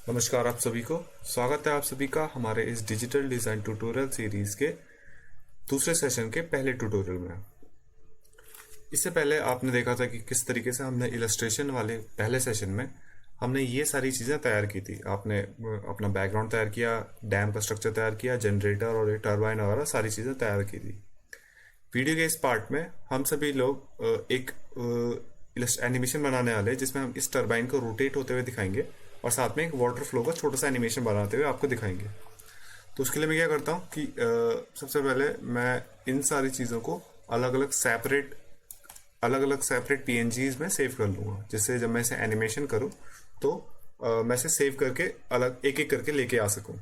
नमस्कार आप सभी को। स्वागत है आप सभी का हमारे इस डिजिटल डिज़ाइन ट्यूटोरियल सीरीज़ के दूसरे सेशन के पहले ट्यूटोरियल में। इससे पहले आपने देखा था कि किस तरीके से हमने इलस्ट्रेशन वाले पहले सेशन में हमने ये सारी चीज़ें तैयार की थी। आपने अपना बैकग्राउंड तैयार किया, डैम का स्ट्रक्चर तैयार किया, जनरेटर और टर्बाइन वगैरह सारी चीज़ें तैयार की थी। वीडियो के इस पार्ट में हम सभी लोग एक एनिमेशन बनाने वाले हैं जिसमें हम इस टर्बाइन को रोटेट होते हुए दिखाएंगे और साथ में एक वाटर फ्लो का छोटा सा एनिमेशन बनाते हुए आपको दिखाएंगे। तो उसके लिए मैं क्या करता हूँ कि सबसे पहले मैं इन सारी चीज़ों को अलग अलग सेपरेट पीएनजीज में सेव कर लूँगा, जिससे जब मैं इसे एनिमेशन करूँ तो मैं इसे सेव करके अलग एक एक करके लेके आ सकूँ।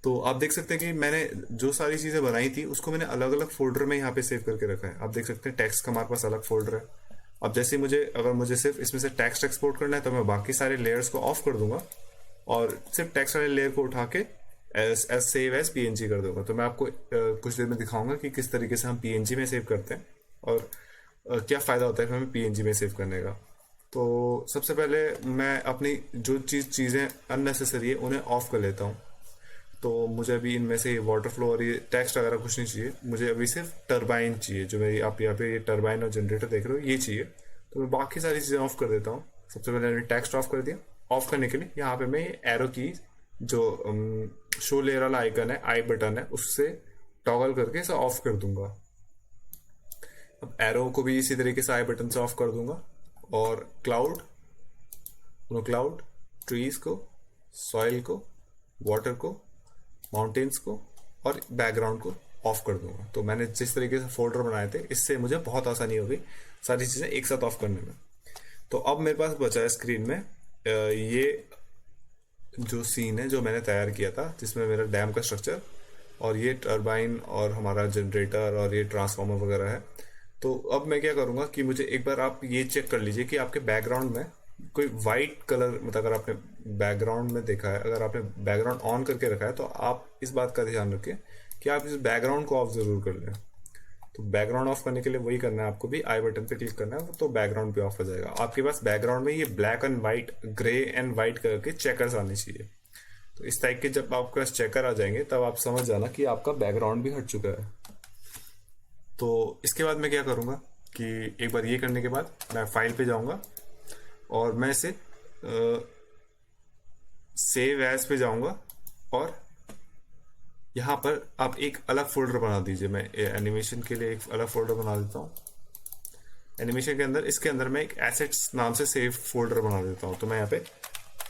तो आप देख सकते हैं कि मैंने जो सारी चीज़ें बनाई थी उसको मैंने अलग अलग फोल्डर में यहाँ पे सेव करके रखा है। आप देख सकते हैं टेक्स्ट का हमारे पास अलग फोल्डर है। अब जैसे अगर मुझे सिर्फ इसमें से टेक्स्ट एक्सपोर्ट करना है तो मैं बाकी सारे लेयर्स को ऑफ कर दूंगा और सिर्फ टेक्स्ट वाले लेयर को उठा के एज सेव एज पीएनजी कर दूंगा। तो मैं आपको कुछ देर में दिखाऊंगा कि किस तरीके से हम पीएनजी में सेव करते हैं और क्या फ़ायदा होता है हमें पीएनजी में सेव करने का। तो सबसे पहले मैं अपनी जो चीज़ें अननेसेसरी है उन्हें ऑफ कर लेता हूँ। तो मुझे अभी इनमें से वाटर फ्लो और ये टेक्स्ट वगैरह कुछ नहीं चाहिए, मुझे अभी सिर्फ टरबाइन चाहिए। जो मेरी आप यहाँ पे ये टरबाइन और जनरेटर देख रहे हो ये चाहिए। तो मैं बाकी सारी चीज़ें ऑफ कर देता हूँ। सबसे पहले मैंने टेक्स्ट ऑफ कर दिया। ऑफ करने के लिए यहाँ पे मैं ये एरो की जो शो लेयर वाला आइकन है, आई बटन है, उससे टॉगल करके इसे ऑफ कर दूंगा। अब एरो को भी इसी तरीके से आई बटन से ऑफ कर दूंगा और क्लाउड, ट्रीज को, सॉइल को, वाटर को, माउंटेन्स को और बैकग्राउंड को ऑफ कर दूंगा। तो मैंने जिस तरीके से फोल्डर बनाए थे इससे मुझे बहुत आसानी होगी सारी चीज़ें एक साथ ऑफ करने में। तो अब मेरे पास बचा है स्क्रीन में ये जो सीन है जो मैंने तैयार किया था, जिसमें मेरा डैम का स्ट्रक्चर और ये टर्बाइन और हमारा जनरेटर और ये ट्रांसफार्मर वगैरह है। तो अब मैं क्या करूँगा कि मुझे एक बार आप ये चेक कर लीजिए कि आपके बैकग्राउंड में कोई वाइट कलर, मतलब अगर आपने बैकग्राउंड में देखा है, अगर आपने बैकग्राउंड ऑन करके रखा है तो आप इस बात का ध्यान रखें कि आप इस बैकग्राउंड को ऑफ ज़रूर कर लें। तो बैकग्राउंड ऑफ करने के लिए वही करना है, आपको भी आई बटन पे क्लिक करना है तो बैकग्राउंड पे ऑफ हो जाएगा। आपके पास बैकग्राउंड में ये black and white, grey and white colour के चेकर्स आने चाहिए। तो इस टाइप के जब आपके पास चेकर आ जाएंगे तब आप समझ जाना कि आपका बैकग्राउंड भी हट चुका है। तो इसके बाद मैं क्या करूँगा कि एक बार ये करने के बाद मैं फाइल पे जाऊँगा और मैं इसे सेव एज पे जाऊँगा और यहाँ पर आप एक अलग फोल्डर बना दीजिए। मैं एनिमेशन के लिए एक अलग फोल्डर बना देता हूँ। एनिमेशन के अंदर इसके अंदर मैं एक एसेट्स नाम से सेव फोल्डर बना देता हूँ। तो मैं यहाँ पे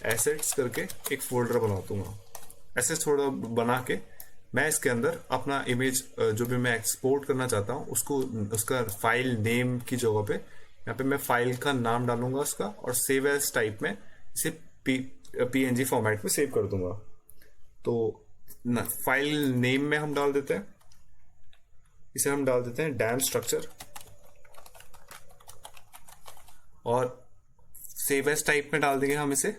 एसेट्स करके एक फोल्डर बना दूंगा। एसेट्स फोल्डर बना के मैं इसके अंदर अपना इमेज जो भी मैं एक्सपोर्ट करना चाहता हूँ उसको, उसका फाइल नेम की जगह पे यहाँ पे मैं फाइल का नाम डालूंगा उसका और सेव एज टाइप में इसे पीएनजी फॉर्मेट में सेव कर दूंगा। तो फाइल नेम में हम डाल देते हैं, इसे हम डाल देते हैं डैम स्ट्रक्चर और सेव एज टाइप में डाल देंगे हम इसे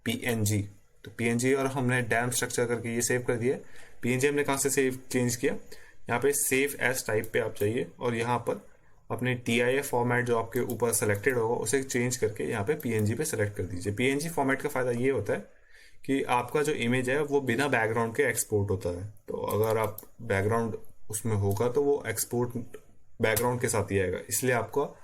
पीएनजी। तो पीएनजी और हमने डैम स्ट्रक्चर करके ये सेव कर दिया। पीएनजी हमने कहाँ से सेव चेंज किया, यहाँ पे सेव एज टाइप पे आप जाइए और यहाँ पर अपने टीआईएफ फॉर्मेट जो आपके ऊपर सेलेक्टेड होगा उसे चेंज करके यहाँ पे पीएनजी पे सेलेक्ट कर दीजिए। पीएनजी फॉर्मेट का फायदा ये होता है कि आपका जो इमेज है वो बिना बैकग्राउंड के एक्सपोर्ट होता है। तो अगर आप बैकग्राउंड उसमें होगा तो वो एक्सपोर्ट बैकग्राउंड के साथ ही आएगा। इसलिए आपको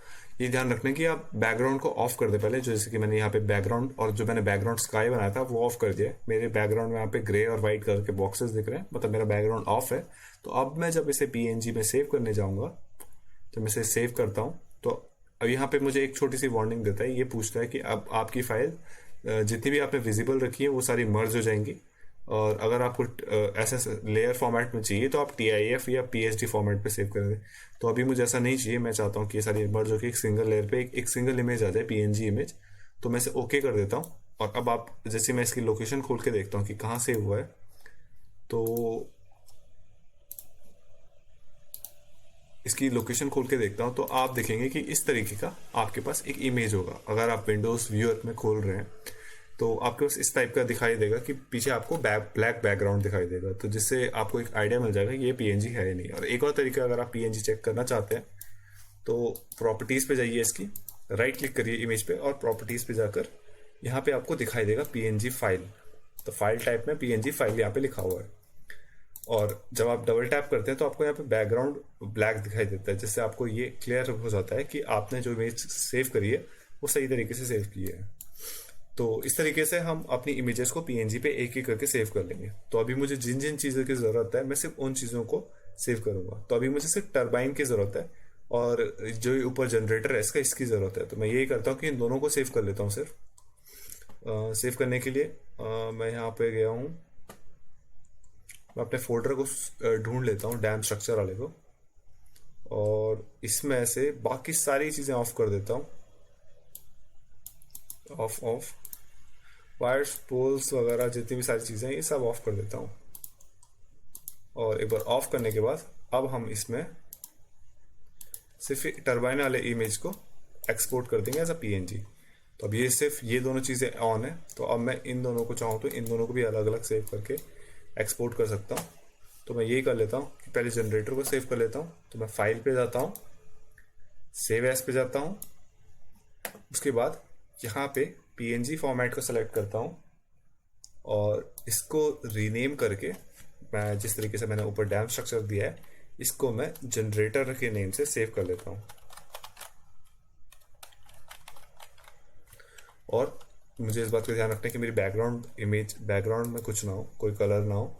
ये ध्यान रखना है कि आप बैकग्राउंड को ऑफ कर दे पहले। जैसे कि मैंने यहाँ पे बैकग्राउंड और जो मैंने बैकग्राउंड स्काई बनाया था वो ऑफ कर दिया। मेरे बैकग्राउंड में यहाँ पे ग्रे और व्हाइट कलर के बॉक्सेस दिख रहे हैं, मतलब मेरा बैकग्राउंड ऑफ है। तो अब मैं जब इसे पीएनजी में सेव करने जाऊंगा, जब मैं इसे सेव करता हूँ तो अब यहाँ पे मुझे एक छोटी सी वार्निंग देता है। ये पूछता है कि अब आपकी फाइल जितनी भी आपने विजिबल रखी है वो सारी मर्ज हो जाएंगी और अगर आपको ऐसा लेयर फॉर्मेट में चाहिए तो आप टीआईएफ या पीएसडी फॉर्मेट पे सेव करेंगे। तो अभी मुझे ऐसा नहीं चाहिए, मैं चाहता हूँ कि ये सारी मर्ज हो के एक सिंगल लेयर पे एक सिंगल इमेज आ जाए, पीएनजी इमेज। तो मैं इसे ओके कर देता हूँ और अब आप जैसे मैं इसकी लोकेशन खोल के देखता हूँ कि कहाँ सेव हुआ है, तो इसकी लोकेशन खोल के देखता हूँ तो आप देखेंगे कि इस तरीके का आपके पास एक इमेज होगा। अगर आप विंडोज व्यूअर में खोल रहे हैं तो आपके पास इस टाइप का दिखाई देगा कि पीछे आपको ब्लैक बैकग्राउंड दिखाई देगा। तो जिससे आपको एक आइडिया मिल जाएगा ये पीएनजी है ही नहीं। और एक और तरीका, अगर आप पीएनजी चेक करना चाहते हैं तो प्रॉपर्टीज पे जाइए, इसकी राइट क्लिक करिए इमेज पे और प्रॉपर्टीज पे जाकर यहाँ पे आपको दिखाई देगा पीएनजी फाइल। तो फाइल टाइप में पीएनजी फाइल यहाँ पे लिखा हुआ है। और जब आप डबल टैप करते हैं तो आपको यहाँ पे बैकग्राउंड ब्लैक दिखाई देता है, जिससे आपको ये क्लियर हो जाता है कि आपने जो इमेज सेव करी है वो सही तरीके से सेव की है। तो इस तरीके से हम अपनी इमेजेस को पीएनजी पे एक एक करके सेव कर लेंगे। तो अभी मुझे जिन जिन चीज़ों की ज़रूरत है मैं सिर्फ उन चीज़ों को सेव करूंगा। तो अभी मुझे सिर्फ टरबाइन की ज़रूरत है और जो ऊपर जनरेटर है इसकी ज़रूरत है। तो मैं यही करता हूँ कि इन दोनों को सेव कर लेता हूँ। सिर्फ सेव करने के लिए मैं यहाँ पे गया हूँ, मैं अपने फोल्डर को ढूंढ लेता हूँ, डैम स्ट्रक्चर वाले को, और इसमें से बाकी सारी चीज़ें ऑफ कर देता हूँ। ऑफ वायर्स पोल्स वगैरह जितनी भी सारी चीज़ें हैं ये सब ऑफ कर देता हूँ। और एक बार ऑफ करने के बाद अब हम इसमें सिर्फ टरबाइन वाले इमेज को एक्सपोर्ट कर देंगे एज अ पीएनजी। तो अब ये सिर्फ ये दोनों चीज़ें ऑन है। तो अब मैं इन दोनों को चाहूँ तो इन दोनों को भी अलग अलग सेव करके एक्सपोर्ट कर सकता हूँ। तो मैं यही कर लेता हूँ कि पहले जनरेटर को सेव कर लेता हूँ। तो मैं फाइल पे जाता हूँ, सेव एज पे जाता हूँ, उसके बाद यहाँ पे पीएनजी फॉर्मेट को सेलेक्ट करता हूँ और इसको रीनेम करके मैं जिस तरीके से मैंने ऊपर डैम स्ट्रक्चर दिया है इसको मैं जनरेटर के नेम से सेव कर लेता हूँ। और मुझे इस बात का ध्यान रखना है कि मेरी बैकग्राउंड में कुछ ना हो, कोई कलर ना हो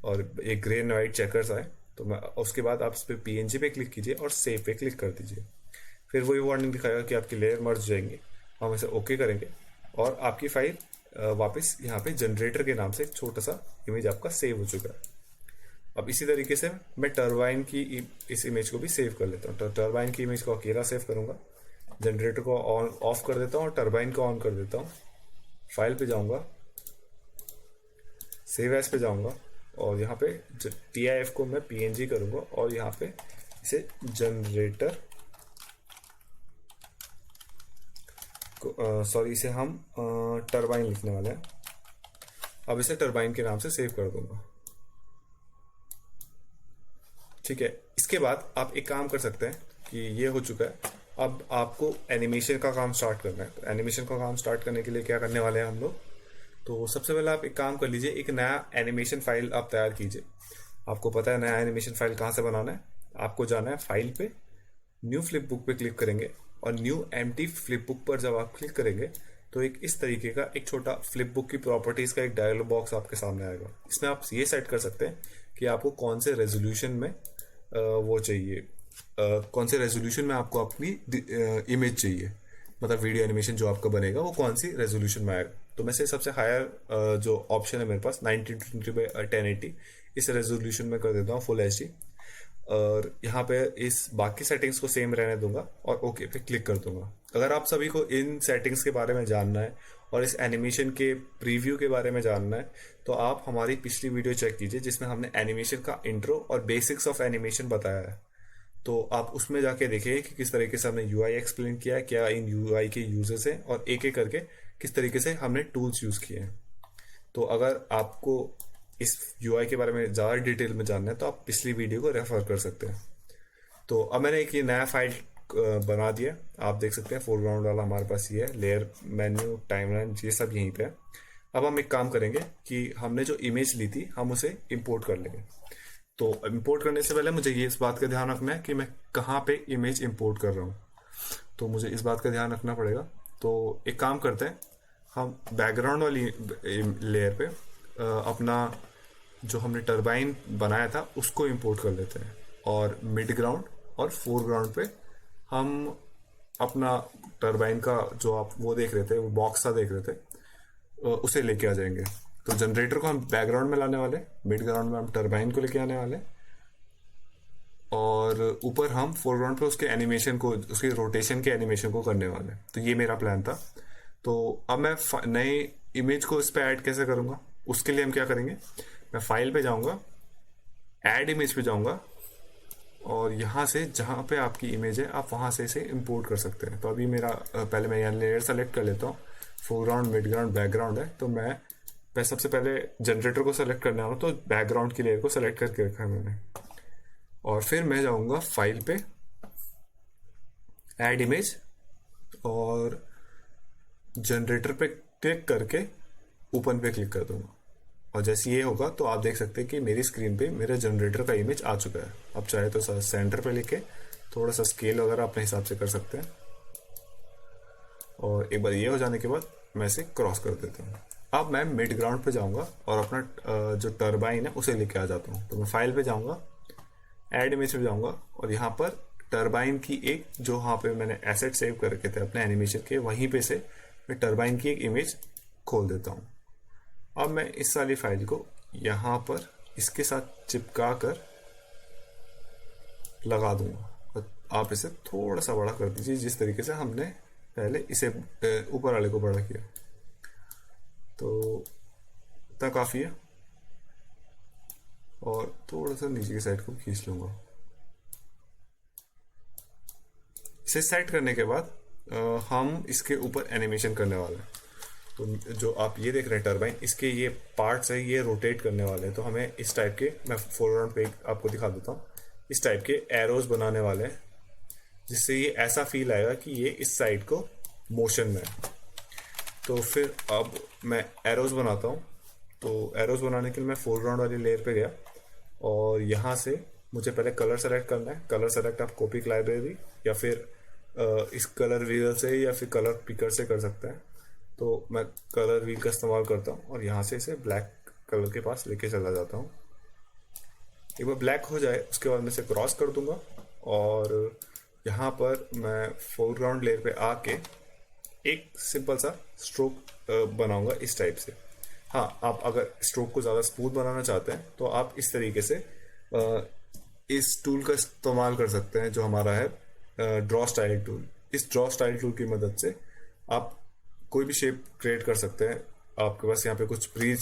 और एक ग्रे एंड वाइट चेकर्स आए। तो मैं उसके बाद आप इस पर पीएनजी पे क्लिक कीजिए और सेव पे क्लिक कर दीजिए। फिर वही वार्निंग दिखाएगा कि आपकी लेयर मर्ज जाएंगे। हम इसे ओके करेंगे और आपकी फाइल वापस यहाँ पे जनरेटर के नाम से एक छोटा सा इमेज आपका सेव हो चुका है। अब इसी तरीके से मैं टरबाइन की इस इमेज को भी सेव कर लेता हूँ। तो टरबाइन की इमेज को अकेला सेव करूँगा, जनरेटर को ऑन ऑफ कर देता हूँ और टरबाइन को ऑन कर देता हूँ। फाइल पे जाऊँगा, सेव एज पे जाऊँगा और यहाँ पे TIF को मैं PNG करूँगा और यहाँ पे इसे जनरेटर सॉरी इसे हम टरबाइन लिखने वाले हैं। अब इसे टरबाइन के नाम से सेव कर दूंगा। ठीक है, इसके बाद आप एक काम कर सकते हैं कि ये हो चुका है। अब आपको एनिमेशन का काम स्टार्ट करना है। तो एनिमेशन का काम स्टार्ट करने के लिए क्या करने वाले हैं हम लोग, तो सबसे पहले आप एक काम कर लीजिए, एक नया एनिमेशन फाइल आप तैयार कीजिए। आपको पता है नया एनिमेशन फाइल कहाँ से बनाना है। आपको जाना है फाइल पे, न्यू फ्लिप बुक पे क्लिक करेंगे और न्यू एम्प्टी फ्लिप बुक पर जब आप क्लिक करेंगे तो एक इस तरीके का एक छोटा फ्लिप बुक की प्रॉपर्टीज का एक डायलॉग बॉक्स आपके सामने आएगा। इसमें आप ये सेट कर सकते हैं कि आपको कौन से रेजोल्यूशन में वो चाहिए, कौन से रेजोल्यूशन में आपको अपनी इमेज चाहिए, मतलब वीडियो एनिमेशन जो आपका बनेगा वो कौन सी रेजोल्यूशन में आएगा। तो मैं से सबसे हायर जो ऑप्शन है मेरे पास 1920x1080 इस रेजोल्यूशन में कर देता हूँ फुल HD। और यहाँ पे इस बाकी सेटिंग्स को सेम रहने दूंगा और ओके पे क्लिक कर दूंगा। अगर आप सभी को इन सेटिंग्स के बारे में जानना है और इस एनिमेशन के प्रीव्यू के बारे में जानना है तो आप हमारी पिछली वीडियो चेक कीजिए जिसमें हमने एनिमेशन का इंट्रो और बेसिक्स ऑफ एनिमेशन बताया है। तो आप उसमें जाके देखिए कि किस तरीके से हमने UI एक्सप्लेन किया है, क्या इन UI के यूजेस हैं और एक एक करके किस तरीके से हमने टूल्स यूज किए हैं। तो अगर आपको इस UI के बारे में ज़्यादा डिटेल में जानना है तो आप पिछली वीडियो को रेफर कर सकते हैं। तो अब मैंने एक ये नया फाइल बना दिया, आप देख सकते हैं फोरग्राउंड वाला हमारे पास ये है, लेयर मेन्यू टाइमलाइन ये सब यहीं पे है। अब हम एक काम करेंगे कि हमने जो इमेज ली थी हम उसे इंपोर्ट कर लेंगे। तो इंपोर्ट करने से पहले मुझे ये इस बात का ध्यान रखना है कि मैं कहाँ पे इमेज इंपोर्ट कर रहा हूँ, तो मुझे इस बात का ध्यान रखना पड़ेगा। तो एक काम करते हैं, हम बैकग्राउंड वाली लेयर पे अपना जो हमने टरबाइन बनाया था उसको इंपोर्ट कर लेते हैं और मिड ग्राउंड और फोरग्राउंड पे हम अपना टरबाइन का जो आप वो देख रहे थे, वो बॉक्स सा देख रहे थे, उसे लेके आ जाएंगे। तो जनरेटर को हम बैकग्राउंड में लाने वाले, मिड ग्राउंड में हम टरबाइन को लेके आने वाले और ऊपर हम फोरग्राउंड पे उसके एनिमेशन को, उसके रोटेशन के एनिमेशन को करने वाले। तो ये मेरा प्लान था। तो अब मैं नए इमेज को इस पर ऐड कैसे करूँगा, उसके लिए हम क्या करेंगे, मैं फाइल पे जाऊँगा, ऐड इमेज पे जाऊँगा और यहाँ से जहाँ पे आपकी इमेज है आप वहाँ से इसे इंपोर्ट कर सकते हैं। तो अभी मेरा पहले मैं यहाँ लेयर सेलेक्ट कर लेता हूँ, फोरग्राउंड मिड ग्राउंड बैकग्राउंड है। तो मैं सबसे पहले जनरेटर को सेलेक्ट करने वाला हूँ, तो बैकग्राउंड की लेयर को सेलेक्ट करके रखा है मैंने। और फिर मैं जाऊँगा फाइल पे, ऐड इमेज और जनरेटर पे क्लिक करके ओपन पे क्लिक कर दूंगा, और जैसे ये होगा तो आप देख सकते हैं कि मेरी स्क्रीन पे मेरे जनरेटर का इमेज आ चुका है। अब चाहे तो सेंटर पे लेके थोड़ा सा स्केल वगैरह अपने हिसाब से कर सकते हैं, और एक बार ये हो जाने के बाद मैं इसे क्रॉस कर देता हूँ। अब मैं मिड ग्राउंड पे जाऊँगा और अपना जो टर्बाइन है उसे लेके आ जाता हूँ। तो मैं फाइल पे जाऊँगा, ऐड इमेज पे जाऊँगा, और यहाँ पर टर्बाइन की एक जो वहाँ पे मैंने एसेट सेव कर रखे थे अपने एनिमेशन के, वहीं पे से मैं टर्बाइन की एक इमेज खोल देता हूँ। अब मैं इस वाली फाइल को यहाँ पर इसके साथ चिपका कर लगा दूंगा, और आप इसे थोड़ा सा बड़ा कर दीजिए जिस तरीके से हमने पहले इसे ऊपर वाले को बड़ा किया। तो इतना काफ़ी है, और थोड़ा सा नीचे की साइड को खींच लूँगा। इसे सेट करने के बाद हम इसके ऊपर एनिमेशन करने वाले हैं। तो जो आप ये देख रहे हैं टर्बाइन, इसके ये पार्ट्स है, ये रोटेट करने वाले हैं। तो हमें इस टाइप के, मैं फोरग्राउंड पे आपको दिखा देता हूँ, इस टाइप के एरोज बनाने वाले हैं, जिससे ये ऐसा फील आएगा कि ये इस साइड को मोशन में है। तो फिर अब मैं एरोज बनाता हूँ। तो एरोज बनाने के लिए मैं फोरग्राउंड वाली लेयर पे गया, और यहाँ से मुझे पहले कलर सेलेक्ट करना है। कलर सेलेक्ट आप कॉपी लाइब्रेरी या फिर इस कलर व्हील से या फिर कलर पिकर से कर सकते हैं। तो मैं कलर व्हील का इस्तेमाल करता हूँ, और यहाँ से इसे ब्लैक कलर के पास लेके चला जाता हूँ। एक बार ब्लैक हो जाए उसके बाद मैं इसे क्रॉस कर दूंगा, और यहाँ पर मैं फोरग्राउंड लेयर पे आके एक सिंपल सा स्ट्रोक बनाऊंगा इस टाइप से। हाँ, आप अगर स्ट्रोक को ज़्यादा स्मूथ बनाना चाहते हैं तो आप इस तरीके से इस टूल का इस्तेमाल कर सकते हैं जो हमारा है ड्रॉ स्टाइल टूल। इस ड्रॉ स्टाइल टूल की मदद से आप कोई भी शेप क्रिएट कर सकते हैं। आपके पास यहाँ पे कुछ प्री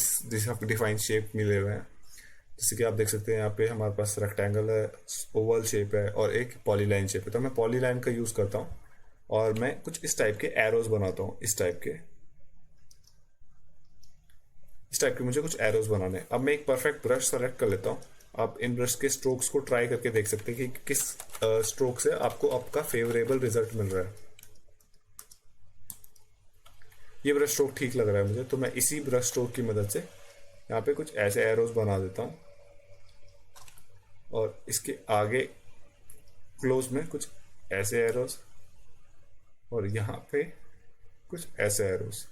डिफाइंड शेप मिले हुए हैं, जैसे कि आप देख सकते हैं यहाँ पे हमारे पास रेक्टेंगल है, ओवल शेप है, और एक पॉलीलाइन शेप है। तो मैं पॉलीलाइन का यूज़ करता हूँ, और मैं कुछ इस टाइप के एरोज बनाता हूँ। इस टाइप के मुझे कुछ एरोज बनाने हैं। अब मैं एक परफेक्ट ब्रश सेलेक्ट कर लेता हूँ। आप इन ब्रश के स्ट्रोक्स को ट्राई करके देख सकते हैं कि किस स्ट्रोक से आपको आपका फेवरेबल रिजल्ट मिल रहा है। ये ब्रश स्ट्रोक ठीक लग रहा है मुझे, तो मैं इसी ब्रश स्ट्रोक की मदद से यहाँ पे कुछ ऐसे एरोज बना देता हूँ, और इसके आगे क्लोज में कुछ ऐसे एरोज, और यहाँ पे कुछ ऐसे एरोज।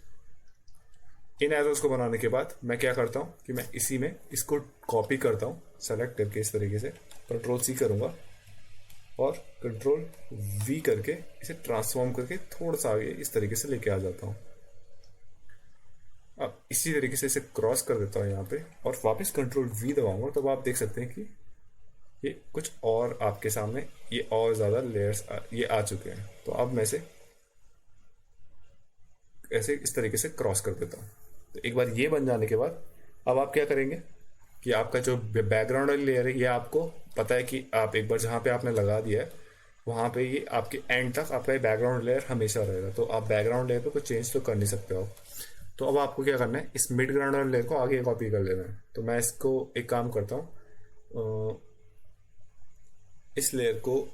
इन एरोज को बनाने के बाद मैं क्या करता हूँ कि मैं इसी में इसको कॉपी करता हूँ, सेलेक्ट करके इस तरीके से कंट्रोल C करूँगा, और कंट्रोल V करके इसे ट्रांसफॉर्म करके थोड़ा सा आगे इस तरीके से लेके आ जाता हूँ। अब इसी तरीके से इसे क्रॉस कर देता हूँ यहाँ पे, और वापस कंट्रोल V दबाऊंगा, तो आप देख सकते हैं कि ये कुछ और आपके सामने ये और ज़्यादा लेयर्स ये आ चुके हैं। तो अब मैं इसे ऐसे इस तरीके से क्रॉस कर देता हूँ। तो एक बार ये बन जाने के बाद अब आप क्या करेंगे कि आपका जो बैकग्राउंड वाली लेयर है, ये आपको पता है कि आप एक बार जहाँ पे आपने लगा दिया है वहाँ पे ये आपके एंड तक आपका ये बैकग्राउंड लेयर हमेशा रहेगा। तो आप बैकग्राउंड लेयर पे कोई चेंज तो कर नहीं सकते हो। तो अब आपको क्या करना है, इस मिड ग्राउंड वाली लेयर को आगे कॉपी कर लेना है। तो मैं इसको एक काम करता हूँ, इस लेयर को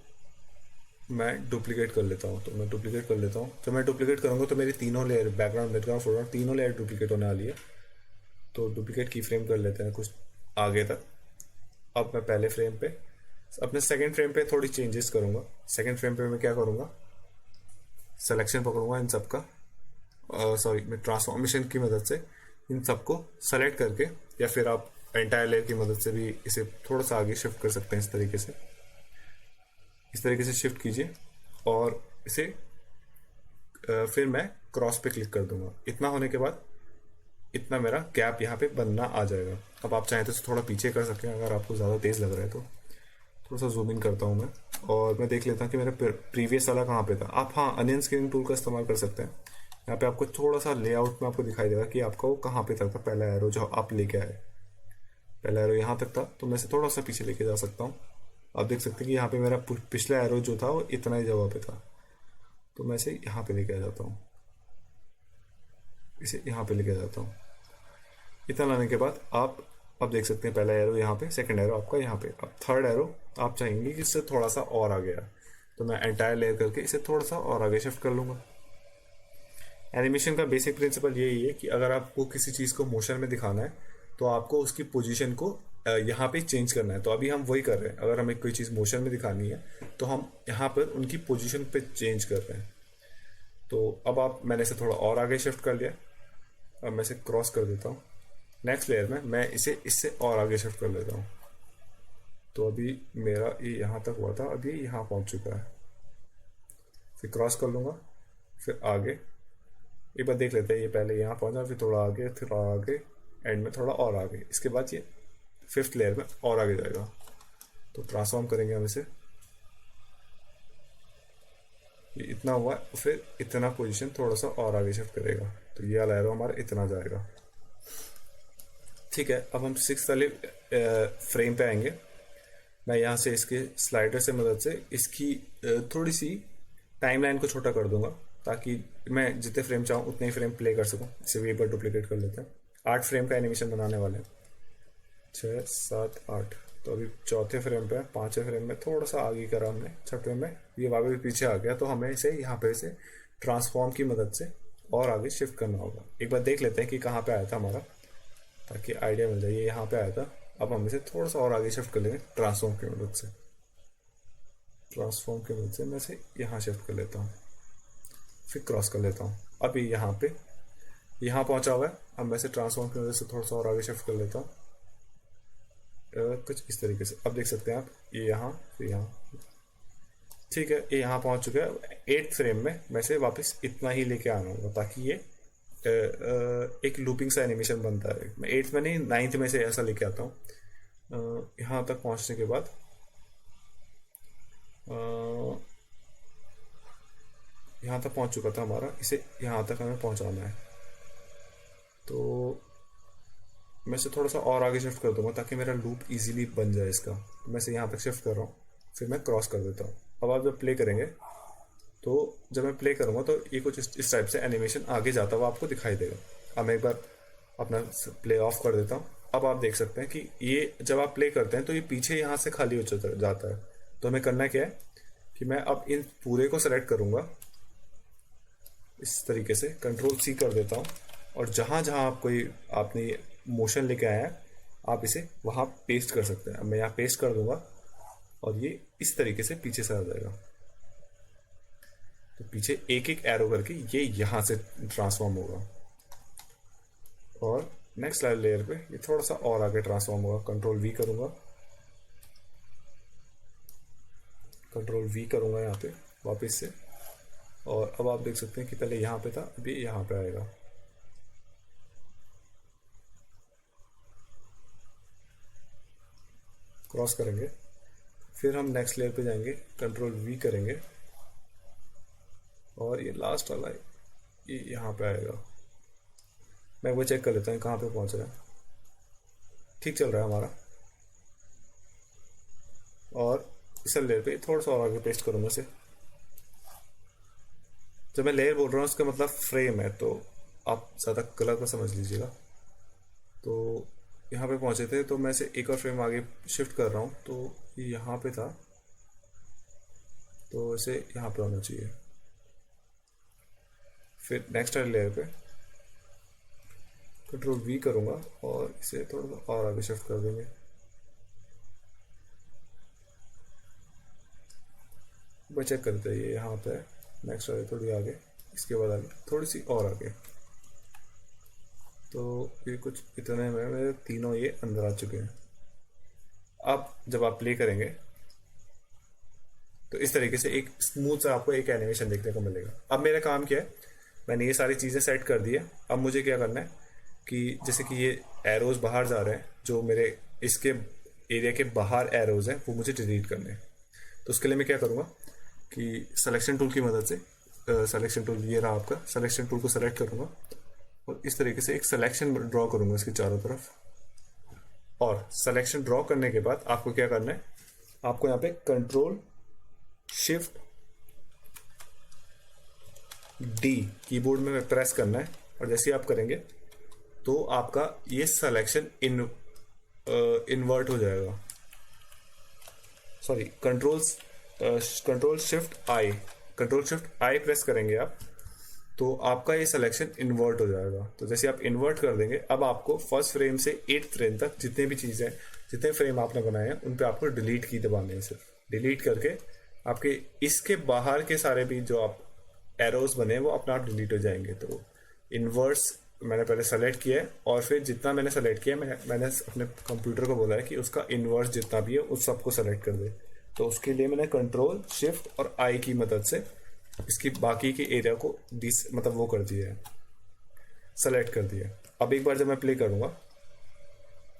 मैं डुप्लीकेट कर लेता हूँ। तो मैं डुप्लीकेट कर लेता हूँ। जब मैं डुप्लीकेट करूँगा तो मेरी तीनों लेयर, बैकग्राउंड, मिडग्राउंड, फोरग्राउंड, तीनों लेयर डुप्लीकेट होने वाली है। तो डुप्लीकेट की फ्रेम कर लेते हैं कुछ आगे तक। अब मैं पहले फ्रेम पे, अपने सेकंड फ्रेम पे थोड़ी चेंजेस करूँगा। सेकंड फ्रेम पे मैं क्या करूँगा, सिलेक्शन पकड़ूंगा इन सब का, मैं ट्रांसफॉर्मेशन की मदद से इन सबको सेलेक्ट करके, या फिर आप एंटायर लेयर की मदद से भी इसे थोड़ा सा आगे शिफ्ट कर सकते हैं। इस तरीके से शिफ्ट कीजिए, और इसे फिर मैं क्रॉस पे क्लिक कर दूंगा। इतना होने के बाद इतना मेरा गैप यहाँ पे बनना आ जाएगा। अब आप चाहें तो इसे थोड़ा पीछे कर सकते हैं, अगर आपको ज़्यादा तेज़ लग रहा है तो। थोड़ा सा जूम इन करता हूँ मैं, और मैं देख लेता हूँ कि मेरा प्रीवियस वाला कहाँ पे था। आप हाँ अनियन स्केलिंग टूल का इस्तेमाल कर सकते हैं। यहाँ पे आपको थोड़ा सा लेआउट में आपको दिखाई देगा कि आपका वो कहाँ पे तक था पहला एरो जो आप लेके आए। पहला एरो यहाँ तक था, तो मैं इसे थोड़ा सा पीछे लेके जा सकता हूँ। आप देख सकते हैं कि यहाँ पे मेरा पिछला एरो जो था वो इतना ही जगह पे था, तो मैं इसे यहाँ पे लेके आ जाता हूँ, इसे यहाँ पे लेके आ जाता हूँ। इतना लाने के बाद आप अब देख सकते हैं पहला एरो यहाँ पे, सेकंड एरो आपका यहाँ पे। अब थर्ड एरो आप चाहेंगे कि इससे थोड़ा सा और आगे आए, तो मैं एंटायर लेयर करके इसे थोड़ा सा और आगे शिफ्ट कर लूँगा। एनिमेशन का बेसिक प्रिंसिपल यही है कि अगर आपको किसी चीज़ को मोशन में दिखाना है तो आपको उसकी पोजीशन को यहाँ पे चेंज करना है। तो अभी हम वही कर रहे हैं, अगर हमें कोई चीज़ मोशन में दिखानी है तो हम यहाँ पर उनकी पोजीशन पे चेंज कर रहे हैं। तो अब मैंने इसे थोड़ा और आगे शिफ्ट कर लिया। अब मैं इसे क्रॉस कर देता हूँ। नेक्स्ट लेयर में मैं इसे इससे और आगे शिफ्ट कर लेता हूँ। तो अभी मेरा ये यहाँ तक हुआ था, अभी यहाँ पहुँच चुका है। फिर क्रॉस कर लूँगा, फिर आगे एक बार देख लेते हैं। ये पहले यहाँ पहुँचा, फिर थोड़ा आगे, एंड में थोड़ा और आगे। इसके बाद ये 5th लेयर में और आगे जाएगा। तो ट्रांसफॉर्म करेंगे हम इसे, ये इतना हुआ, फिर इतना पोजीशन थोड़ा सा और आगे शिफ्ट करेगा। तो ये वाला एरो हमारा इतना जाएगा। ठीक है, अब हम 6th वाले फ्रेम पे आएंगे। मैं यहाँ से इसके स्लाइडर से मदद से इसकी थोड़ी सी टाइमलाइन को छोटा कर दूंगा, ताकि मैं जितने फ्रेम चाहूँ उतने ही फ्रेम प्ले कर सकूँ। इसे भी एक बार डुप्लीकेट कर लेते हैं। 8 फ्रेम का एनिमेशन बनाने वाले हैं, 6, 7, 8। तो अभी 4थे फ्रेम पे, 5वें फ्रेम में थोड़ा सा आगे करा हमने, 6वें में ये वापस पीछे आ गया। तो हमें इसे यहाँ पे इसे ट्रांसफॉर्म की मदद से और आगे शिफ्ट करना होगा। एक बार देख लेते हैं कि कहाँ पे आया था हमारा, ताकि आइडिया मिल जाए। ये यहाँ पे आया था, अब हम इसे थोड़ा सा और आगे शिफ्ट कर लेंगे ट्रांसफॉर्म की मदद से। ट्रांसफॉर्म की मदद से मैं इसे यहाँ शिफ्ट कर लेता हूँ, फिर क्रॉस कर लेता हूँ। अभी यहाँ पे यहाँ पहुँचा हुआ है। अब मैं इसे ट्रांसफॉर्म की मदद से थोड़ा सा और आगे शिफ्ट कर लेता हूँ, कुछ इस तरीके से। अब देख सकते हैं आप, ये यहाँ, फिर यहाँ। ठीक है, ये यहाँ पहुँच चुका है। 8th फ्रेम में मैं इसे वापस इतना ही लेके आना होगा, ताकि ये एक लूपिंग सा एनिमेशन बनता है। मैं 8th में नहीं, 9th में से ऐसा लेके आता हूँ। यहाँ तक पहुँचने के बाद यहाँ तक पहुँच चुका था हमारा, इसे यहाँ तक हमें पहुँचाना है। तो मैं इसे थोड़ा सा और आगे शिफ्ट कर दूंगा, ताकि मेरा लूप इजीली बन जाए इसका। मैं इसे यहाँ तक शिफ्ट कर रहा हूँ, फिर मैं क्रॉस कर देता हूँ। अब आप जब प्ले करेंगे, तो जब मैं प्ले करूँगा तो ये कुछ इस टाइप से एनिमेशन आगे जाता हुआ आपको दिखाई देगा। अब मैं एक बार अपना प्ले ऑफ कर देता हूँ। अब आप देख सकते हैं कि ये जब आप प्ले करते हैं तो ये पीछे यहाँ से खाली हो जाता है। तो हमें करना क्या है कि मैं अब इन पूरे को सेलेक्ट करूँगा इस तरीके से, Ctrl+C कर देता हूँ, और जहाँ जहाँ आपने मोशन लेके आया है, आप इसे वहाँ पेस्ट कर सकते हैं। अब मैं यहाँ पेस्ट कर दूंगा और ये इस तरीके से पीछे से आ जाएगा। तो पीछे एक एक एरो करके ये यहाँ से ट्रांसफॉर्म होगा, और नेक्स्ट लेयर पे ये थोड़ा सा और आगे ट्रांसफॉर्म होगा। Ctrl+V करूँगा, Ctrl+V करूँगा यहाँ पे वापस से, और अब आप देख सकते हैं कि पहले यहाँ पे था, अभी यहाँ पे आएगा। क्रॉस करेंगे, फिर हम नेक्स्ट लेयर पे जाएंगे, Ctrl+V करेंगे, और ये लास्ट वाला ये यहाँ पे आएगा। मैं वो चेक कर लेता हूँ कहाँ पे पहुँच रहा है। ठीक चल रहा है हमारा। और इस लेयर पे थोड़ा सा और आगे पेस्ट करूँगा इसे। जब मैं लेयर बोल रहा हूँ उसका मतलब फ्रेम है, तो आप ज़्यादा गलत ना समझ लीजिएगा। तो यहाँ पे पहुँचे थे, तो मैं इसे एक और फ्रेम आगे शिफ्ट कर रहा हूँ। तो ये यहाँ पे था, तो इसे यहाँ पे होना चाहिए। फिर नेक्स्ट लेयर पे Ctrl+V करूँगा और इसे थोड़ा सा और आगे शिफ्ट कर देंगे। वो चेक करते हैं, ये यहाँ पे नेक्स्ट वाले थोड़ी आगे, इसके बाद आगे थोड़ी सी और आगे। तो ये कुछ इतने में मेरे तीनों ये अंदर आ चुके हैं। अब जब आप प्ले करेंगे तो इस तरीके से एक स्मूथ सा आपको एक एनिमेशन देखने को मिलेगा। अब मेरा काम क्या है, मैंने ये सारी चीज़ें सेट कर दी है। अब मुझे क्या करना है कि जैसे कि ये एरोज बाहर जा रहे हैं, जो मेरे इसके एरिया के बाहर एरोज हैं, वो मुझे डिलीट करने हैं। तो उसके लिए मैं क्या करूँगा कि सिलेक्शन टूल की मदद से, सिलेक्शन टूल ये रहा आपका, सिलेक्शन टूल को सेलेक्ट करूँगा और इस तरीके से एक सिलेक्शन ड्रॉ करूँगा इसके चारों तरफ। और सिलेक्शन ड्रॉ करने के बाद आपको क्या करना है, आपको यहाँ पे Ctrl+Shift+D कीबोर्ड में प्रेस करना है। और जैसे ही आप करेंगे तो आपका ये सिलेक्शन इन्वर्ट हो जाएगा। सॉरी, Ctrl+Shift+I प्रेस करेंगे आप, तो आपका ये सिलेक्शन इन्वर्ट हो जाएगा। तो जैसे आप इन्वर्ट कर देंगे, अब आपको फर्स्ट फ्रेम से 8th फ्रेम तक जितने भी चीज़ें, जितने फ्रेम आपने बनाए हैं उन पे आपको डिलीट की दबाने हैं। सिर्फ डिलीट करके आपके इसके बाहर के सारे भी जो आप एरोज बने वो अपना आप डिलीट हो जाएंगे। तो इन्वर्स मैंने पहले सेलेक्ट किया है और फिर जितना मैंने सेलेक्ट किया मैंने अपने कंप्यूटर को बोला है कि उसका इन्वर्स जितना भी है उस सबको सेलेक्ट कर दे। तो उसके लिए मैंने कंट्रोल शिफ्ट और आई की मदद से इसकी बाकी के एरिया को मतलब वो कर दिया है, सेलेक्ट कर दिया। अब एक बार जब मैं प्ले करूंगा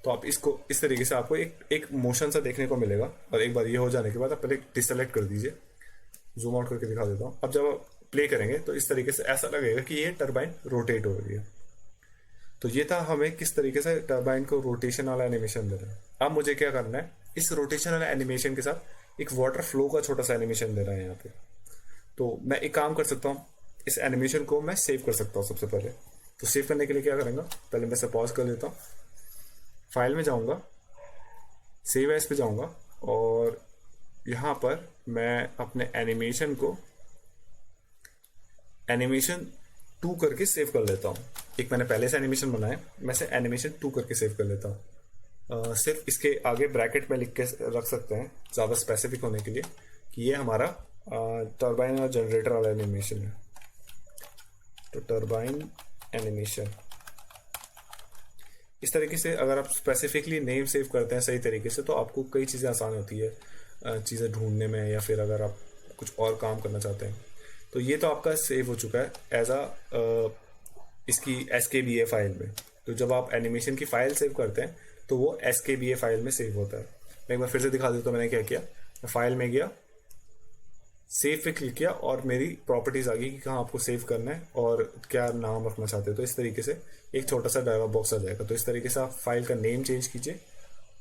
तो आप इसको इस तरीके से आपको एक मोशन सा देखने को मिलेगा। और एक बार ये हो जाने के बाद आप पहले डिसेलेक्ट कर दीजिए, जूम आउट करके दिखा देता हूँ। अब जब आप प्ले करेंगे तो इस तरीके से ऐसा लगेगा कि ये टरबाइन रोटेट हो रही है। तो ये था हमें किस तरीके से टरबाइन को रोटेशन वाला एनिमेशन देना है। अब मुझे क्या करना है, इस रोटेशन वाला एनिमेशन के साथ एक वाटर फ्लो का छोटा सा एनिमेशन देना है यहाँ पे। तो मैं एक काम कर सकता हूँ, इस एनिमेशन को मैं सेव कर सकता हूँ सबसे पहले। तो सेव करने के लिए क्या करेंगे, पहले मैं इसे पॉज कर लेता हूँ, फाइल में जाऊँगा, सेव एज पे जाऊँगा और यहाँ पर मैं अपने एनिमेशन को एनिमेशन 2 करके सेव कर लेता हूँ। एक मैंने पहले से एनिमेशन बनाया, मैं से एनिमेशन 2 करके सेव कर लेता हूँ। सिर्फ इसके आगे ब्रैकेट में लिख के रख सकते हैं ज़्यादा स्पेसिफिक होने के लिए कि ये हमारा टरबाइन और जनरेटर वाला एनिमेशन है। तो टरबाइन एनिमेशन इस तरीके से अगर आप स्पेसिफिकली नेम सेव करते हैं सही तरीके से तो आपको कई चीज़ें आसान होती है चीज़ें ढूंढने में, या फिर अगर आप कुछ और काम करना चाहते हैं। तो ये तो आपका सेव हो चुका है एज इसकी SKBA फाइल में। तो जब आप एनिमेशन की फाइल सेव करते हैं तो वो SKBA फाइल में सेव होता है। मैं एक बार फिर से दिखा देता हूँ मैंने क्या किया। मैं फाइल में गया, सेव पे क्लिक किया और मेरी प्रॉपर्टीज आ गई कि कहाँ आपको सेव करना है और क्या नाम रखना चाहते हो। तो इस तरीके से एक छोटा सा डायलॉग बॉक्स आ जाएगा। तो इस तरीके से आप फाइल का नेम चेंज कीजिए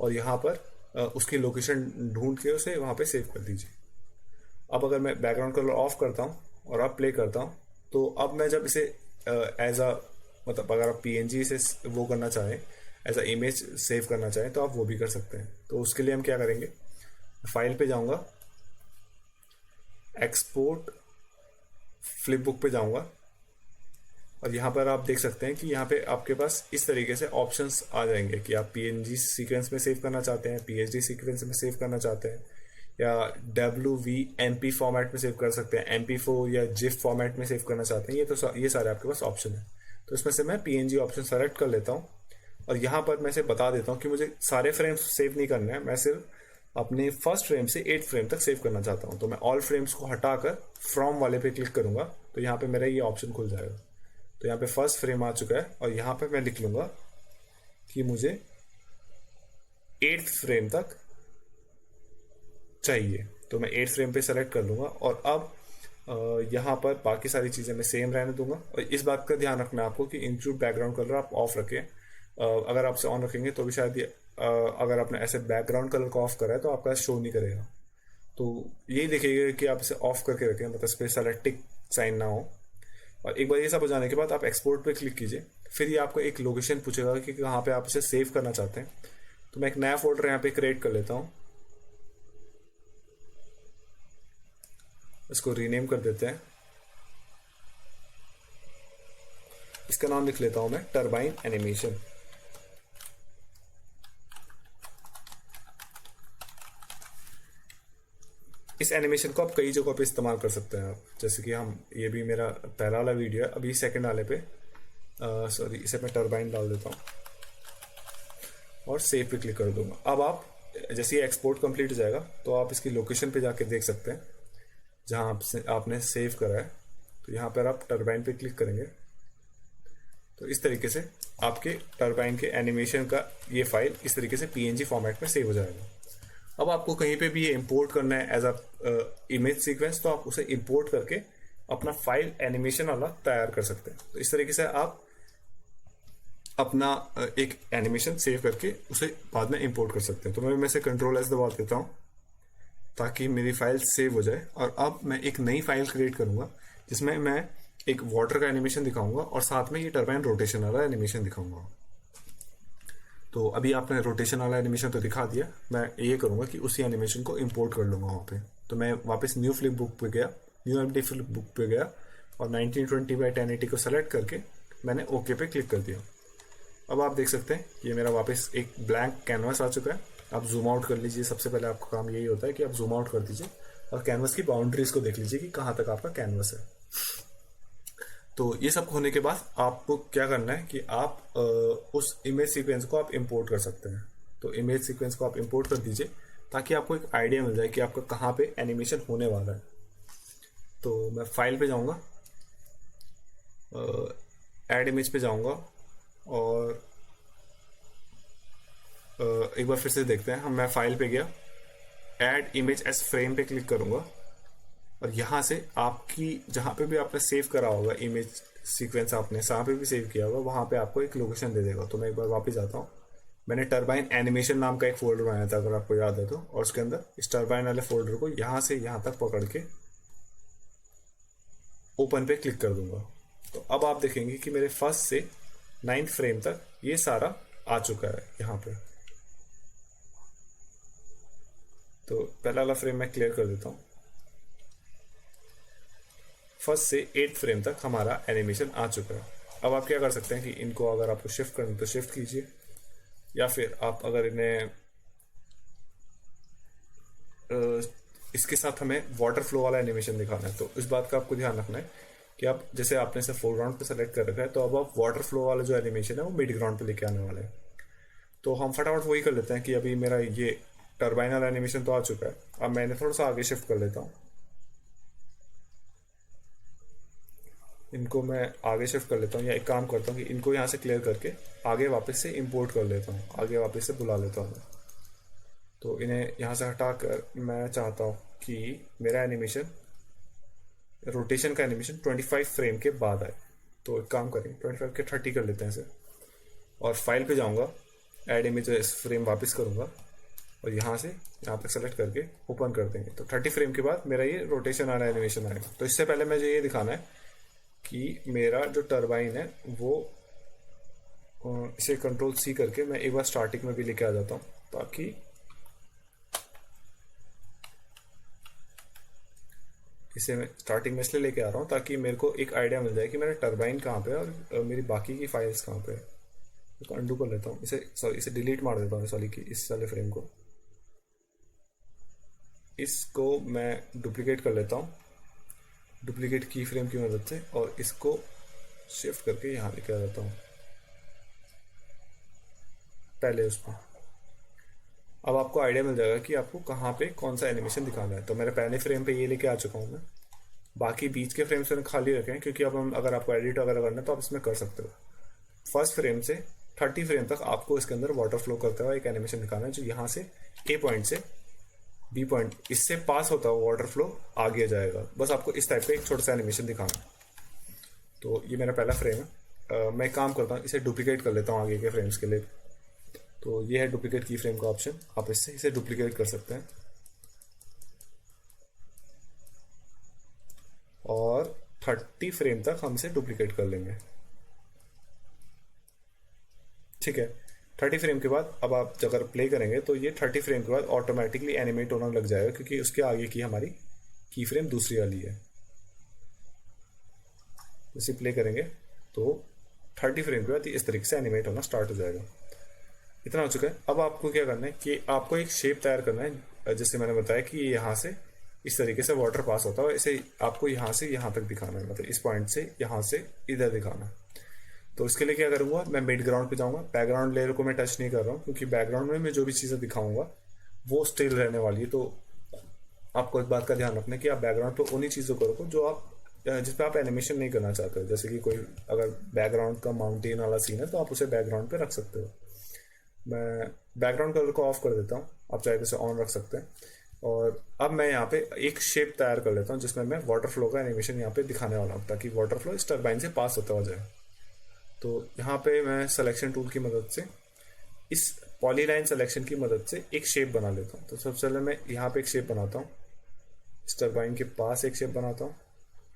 और यहाँ पर उसकी लोकेशन ढूंढ के उसे वहाँ पे सेव कर दीजिए। अब अगर मैं बैकग्राउंड कलर ऑफ करता हूँ और अब प्ले करता हूँ तो अब मैं जब इसे एज अ मतलब अगर आप PNG से वो करना चाहें, एज अ इमेज सेव करना चाहें तो आप वो भी कर सकते हैं। तो उसके लिए हम क्या करेंगे, फाइल पे जाऊँगा, एक्सपोर्ट फ्लिपबुक पे जाऊँगा और यहाँ पर आप देख सकते हैं कि यहाँ पे आपके पास इस तरीके से ऑप्शंस आ जाएंगे कि आप PNG सीक्वेंस में सेव करना चाहते हैं, PSD सीक्वेंस में सेव करना चाहते हैं, या WVMP फॉर्मेट में सेव कर सकते हैं, MP4 या GIF फॉर्मेट में सेव करना चाहते हैं। ये सारे आपके पास ऑप्शन है। तो इसमें से मैं PNG ऑप्शन सेलेक्ट कर लेता हूँ और यहाँ पर मैं इसे बता देता हूँ कि मुझे सारे फ्रेम्स सेव नहीं करने हैं, मैं सिर्फ अपने फर्स्ट फ्रेम से 8th फ्रेम तक सेव करना चाहता हूँ। तो मैं ऑल फ्रेम्स को हटाकर फ्रॉम वाले पे क्लिक करूंगा तो यहाँ पे मेरा ये ऑप्शन खुल जाएगा। तो यहाँ पे फर्स्ट फ्रेम आ चुका है और यहाँ पे मैं लिख लूंगा कि मुझे 8th फ्रेम तक चाहिए। तो मैं 8th फ्रेम पे सेलेक्ट कर लूंगा और अब यहाँ पर बाकी सारी चीज़ें मैं सेम रहने दूंगा। और इस बात का ध्यान रखना है आपको कि इंक्लूड बैकग्राउंड कलर आप ऑफ रखें। अगर आपसे ऑन रखेंगे तो भी शायद अगर आपने ऐसे बैकग्राउंड कलर को ऑफ करा है तो आपका शो नहीं करेगा। तो यही देखिएगा कि आप इसे ऑफ करके रखें, मतलब इस पर सेलेक्टिक साइन ना हो। और एक बार ये सब हो जाने के बाद आप एक्सपोर्ट पे क्लिक कीजिए, फिर ये आपको एक लोकेशन पूछेगा कि कहाँ पे आप इसे सेव करना चाहते हैं। तो मैं एक नया फोल्डर यहाँ पे क्रिएट कर लेता हूँ, इसको रीनेम कर देते हैं। इसका नाम लिख लेता हूं मैं टरबाइन एनिमेशन। इस एनिमेशन को आप कई जगहों पे इस्तेमाल कर सकते हैं आप, जैसे कि ये भी मेरा पहला वाला वीडियो है, अभी सेकंड वाले पे सॉरी इसे मैं टरबाइन डाल देता हूँ और सेव पे क्लिक कर दूंगा। अब आप जैसे ये एक्सपोर्ट कंप्लीट हो जाएगा तो आप इसकी लोकेशन पे जाके देख सकते हैं जहाँ आपने सेव करा है। तो यहाँ पर आप टरबाइन पे क्लिक करेंगे तो इस तरीके से आपके टरबाइन के एनिमेशन का ये फाइल इस तरीके से PNG फॉर्मेट में सेव हो जाएगा। अब आपको कहीं पे भी ये इंपोर्ट करना है एज अ इमेज सीक्वेंस तो आप उसे इंपोर्ट करके अपना फाइल एनिमेशन वाला तैयार कर सकते हैं। तो इस तरीके से आप अपना एक एनिमेशन सेव करके उसे बाद में इंपोर्ट कर सकते हैं। तो मैं इसे Ctrl+S दबा देता हूँ ताकि मेरी फाइल सेव हो जाए। और अब मैं एक नई फाइल क्रिएट करूंगा जिसमें मैं एक वाटर का एनिमेशन दिखाऊंगा और साथ में ये टरबाइन रोटेशन वाला एनिमेशन दिखाऊंगा। तो अभी आपने रोटेशन वाला एनिमेशन तो दिखा दिया, मैं ये करूंगा कि उसी एनिमेशन को इंपोर्ट कर लूंगा वहाँ पे। तो मैं वापस न्यू फ्लिप बुक पे गया, न्यू एम्प्टी फ्लिप बुक पे गया और 1920x1080 को सेलेक्ट करके मैंने ओके पे क्लिक कर दिया। अब आप देख सकते हैं ये मेरा वापस एक ब्लैंक कैनवास आ चुका है। आप जूम आउट कर लीजिए, सबसे पहले आपका काम यही होता है कि आप जूम आउट कर दीजिए और कैनवास की बाउंड्रीज को देख लीजिए कि कहाँ तक आपका कैनवास है। तो ये सब होने के बाद आपको क्या करना है कि आप उस इमेज सीक्वेंस को आप इंपोर्ट कर सकते हैं। तो इमेज सीक्वेंस को आप इंपोर्ट कर दीजिए ताकि आपको एक आइडिया मिल जाए कि आपका कहाँ पे एनिमेशन होने वाला है। तो मैं फाइल पे जाऊंगा, ऐड इमेज पे जाऊंगा और एक बार फिर से देखते हैं। मैं फाइल पे गया, ऐड इमेज एज फ्रेम पे क्लिक करूंगा और यहाँ से आपकी जहाँ पे भी आपने सेव करा होगा इमेज सीक्वेंस, आपने जहाँ पे भी सेव किया होगा वहाँ पे आपको एक लोकेशन दे देगा। तो मैं एक बार वापस आता हूँ। मैंने टरबाइन एनिमेशन नाम का एक फोल्डर बनाया था, अगर आपको याद है तो, और उसके अंदर इस टरबाइन वाले फोल्डर को यहाँ से यहाँ तक पकड़ के ओपन पे क्लिक कर दूंगा। तो अब आप देखेंगे कि मेरे फर्स्ट से 9th फ्रेम तक ये सारा आ चुका है यहाँ पे। तो पहला वाला फ्रेम मैं क्लियर कर देता हूँ। फर्स्ट से 8th फ्रेम तक हमारा एनिमेशन आ चुका है। अब आप क्या कर सकते हैं कि इनको अगर आपको शिफ्ट करना तो शिफ्ट कीजिए, या फिर आप अगर इन्हें इसके साथ हमें वाटर फ्लो वाला एनिमेशन दिखाना है तो इस बात का आपको ध्यान रखना है कि आप जैसे आपने इसे फोरग्राउंड पे सेलेक्ट कर रखा है, तो अब आप वाटर फ्लो वाला जो एनिमेशन है वो मिड ग्राउंड पे लेके आने वाले हैं। तो हम फटाफट वही कर लेते हैं कि अभी मेरा ये टर्बाइन वाला एनिमेशन तो आ चुका है। अब मैंने थोड़ा सा आगे शिफ्ट कर लेता हूँ, इनको मैं आगे शिफ्ट कर लेता हूँ, या एक काम करता हूँ कि इनको यहाँ से क्लियर करके आगे वापस से इंपोर्ट कर लेता हूँ, आगे वापस से बुला लेता हूँ। तो इन्हें यहाँ से हटा कर मैं चाहता हूँ कि मेरा एनिमेशन, रोटेशन का एनिमेशन 25 फ्रेम के बाद आए। तो एक काम करेंगे 25 के 30 कर लेते हैं इसे, और फाइल पे जाऊँगा, ऐड इमेज फ्रेम वापस करूँगा और यहाँ से यहाँ पे सेलेक्ट करके ओपन कर देंगे। तो 30 फ्रेम के बाद मेरा ये रोटेशन वाला एनिमेशन आएगा। तो इससे पहले मुझे ये दिखाना है कि मेरा जो टरबाइन है वो इसे कंट्रोल C करके मैं एक बार स्टार्टिंग में भी लेके आ जाता हूँ, ताकि इसे मैं स्टार्टिंग में इसलिए लेके आ रहा हूँ ताकि मेरे को एक आइडिया मिल जाए कि मेरा टरबाइन कहाँ पे है और मेरी बाकी की फाइल्स कहाँ पे है। तो अंडू कर लेता हूँ इसे, सॉरी इसे डिलीट मार देता हूँ सॉरी की इस वाले फ्रेम को। इसको मैं डुप्लीकेट कर लेता हूँ डुप्लीकेट की फ्रेम की मदद से, और इसको शिफ्ट करके यहाँ लेके आ जाता हूँ पहले उसमें। अब आपको आइडिया मिल जाएगा कि आपको कहाँ पे कौन सा एनिमेशन दिखाना है। तो मेरे पहले फ्रेम पे ये लेके आ चुका हूँ मैं, बाकी बीच के फ्रेम्स मैंने खाली रखे हैं क्योंकि अब हम अगर आपको एडिट वगैरह करना है तो आप इसमें कर सकते हो। फर्स्ट फ्रेम से 30 फ्रेम तक आपको इसके अंदर वाटर फ्लो करता हुआ एक एनिमेशन दिखाना है, जो यहाँ से A पॉइंट से B पॉइंट इससे पास होता हुआ वाटर फ्लो आगे जाएगा। बस आपको इस टाइप का एक छोटा सा एनिमेशन दिखाना है। तो ये मेरा पहला फ्रेम है। मैं काम करता हूँ इसे डुप्लीकेट कर लेता हूँ आगे के फ्रेम्स के लिए। तो ये है डुप्लीकेट की फ्रेम का ऑप्शन, आप इससे इसे डुप्लीकेट कर सकते हैं और 30 फ्रेम तक हम इसे डुप्लीकेट कर लेंगे। ठीक है, 30 फ्रेम के बाद अब आप अगर प्ले करेंगे तो ये 30 फ्रेम के बाद ऑटोमेटिकली एनिमेट होना लग जाएगा, क्योंकि उसके आगे की हमारी की फ्रेम दूसरी वाली है। इसे प्ले करेंगे तो 30 फ्रेम के बाद इस तरीके से एनिमेट होना स्टार्ट हो जाएगा। इतना हो चुका है। अब आपको क्या करना है कि आपको एक शेप तैयार करना है, जैसे मैंने बताया कि यहाँ से इस तरीके से वाटर पास होता है, इसे आपको यहाँ से यहाँ तक दिखाना है, मतलब इस पॉइंट से यहाँ से इधर दिखाना है। तो इसके लिए क्या करूँगा, मैं मिड ग्राउंड पे जाऊँगा। बैकग्राउंड लेयर को मैं टच नहीं कर रहा हूँ क्योंकि बैकग्राउंड में मैं जो भी चीज़ें दिखाऊंगा वो स्टिल रहने वाली है। तो आपको इस बात का ध्यान रखना है कि आप बैकग्राउंड पर उन्हीं चीज़ों को रखो जो आप जिस पे आप एनिमेशन नहीं करना चाहते हो। जैसे कि कोई अगर बैकग्राउंड का माउंटेन वाला सीन है तो आप उसे बैकग्राउंड पे रख सकते हो। मैं बैकग्राउंड कलर को ऑफ कर देता हूँ, आप चाहे तो इसे ऑन रख सकते हैं। और अब मैं यहाँ पे एक शेप तैयार कर लेता हूँ जिसमें मैं वाटर फ्लो का एनिमेशन यहाँ पे दिखाने वाला हूँ, ताकि वाटर फ्लो इस टरबाइन से पास होता हुआ जाए। तो यहाँ पे मैं सिलेक्शन टूल की मदद से इस पॉलीलाइन सिलेक्शन की मदद से एक शेप बना लेता हूँ। तो सबसे पहले मैं यहाँ पे एक शेप बनाता हूँ, इस टरबाइन के पास एक शेप बनाता हूँ,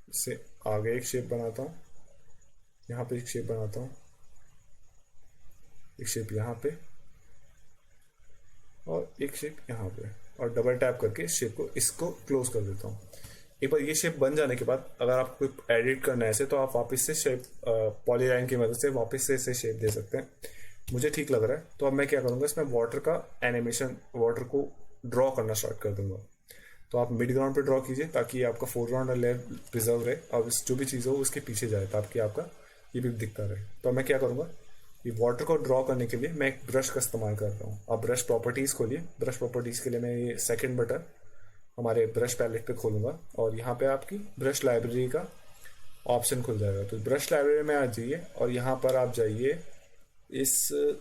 इससे आगे एक शेप बनाता हूँ, यहाँ पे एक शेप बनाता हूँ, एक शेप यहाँ पे और एक शेप यहाँ पे, और डबल टैप करके शेप को इसको क्लोज कर देता हूँ। एक बार ये शेप बन जाने के बाद अगर आपको एडिट करना है ऐसे, तो आप वापस से शेप पॉलीलाइन की मदद से वापस से इसे शेप दे सकते हैं। मुझे ठीक लग रहा है, तो अब मैं क्या करूँगा, इसमें वाटर का एनिमेशन, वाटर को ड्रॉ करना स्टार्ट कर दूंगा। तो आप मिड ग्राउंड पे ड्रॉ कीजिए ताकि आपका फोरग्राउंड और लेयर प्रिजर्व रहे, और जो भी चीज़ हो उसके पीछे जाए ताकि आपका ये भी दिखता रहे। तो मैं क्या करूँगा, ये वाटर को ड्रॉ करने के लिए मैं एक ब्रश का इस्तेमाल कर रहा हूँ। आप ब्रश प्रॉपर्टीज़ खोलिए। ब्रश प्रॉपर्टीज़ के लिए मैं ये सेकंड बटन हमारे ब्रश पैलेट पे खोलूँगा और यहाँ पे आपकी ब्रश लाइब्रेरी का ऑप्शन खुल जाएगा। तो ब्रश लाइब्रेरी में आ जाइए और यहाँ पर आप जाइए इस